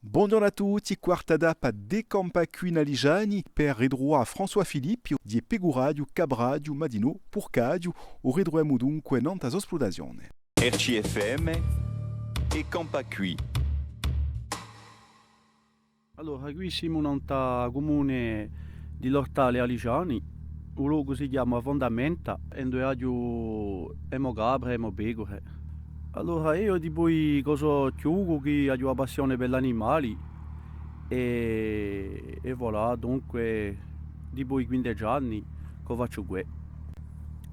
Buongiorno a tutti, quarta data de Campacuina Ligiani per ridroa a François Filippi di Peguradio, Cabradio, Madino, Purcadio, o ridroemo dunque nanta esplodazione. RCFM e Campacui. Allora, qui siamo in un comune di Lortale Aligiani, un luogo si chiama Fondamenta, e dove abbiamo capre e pecore. Allora, io di poi cosa chiugo che ho una passione per gli animali e voilà, dunque di poi 15 anni che faccio qui.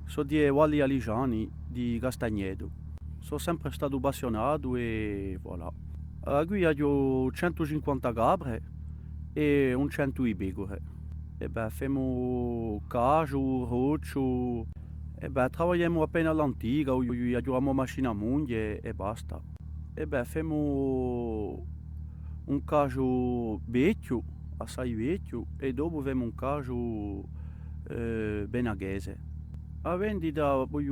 Sono di Valli Aligiani di Castagneto. Sono sempre stato appassionato e voilà. Qui ho 150 capre e un 100 di pecore. E beh, facciamo cacio, roccio, e beh, lavoriamo appena all'antica, abbiamo macchina a muglie e basta. E beh, facciamo un cacio vecchio, assai vecchio, e dopo facciamo un cacio benaghese. A vendita poi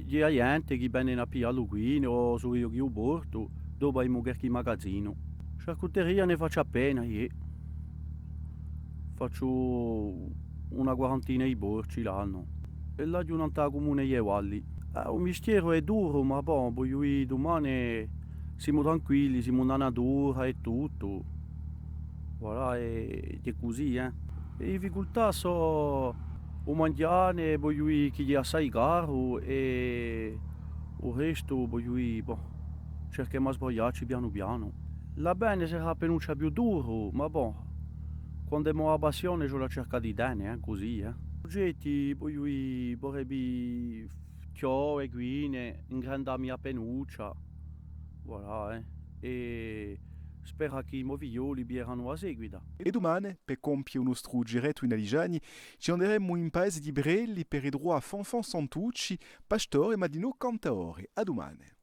gli gente che vengono a pigliare qui o su io che io porto, dopo abbiamo qualche magazzino. Charcuteria ne faccio appena, faccio una quarantina di borci l'anno. E là di un comune di Valli. Un mistero è duro, ma boh, poi domani siamo tranquilli, siamo nella natura e tutto. Voilà, è così, eh. Le difficoltà sono o mangiare, poi chi gli assai caro e il resto poi boh, cerchiamo di sbagliarci piano piano. La bene sarà per non c'è più duro, ma boh, quando abbiamo la passione ce la cerca di bene, così, eh. Oggetti poi vorrebbe ciò e guine, in grande mia penuccia, voilà, e spero che i moviglioli bieranno a seguita. E domani, per compiere uno giretto in Aligiani, ci andremo in paese di Brelli per ridroa a Fanfan Santucci, Pastore, Madino, Cantaore. A domani.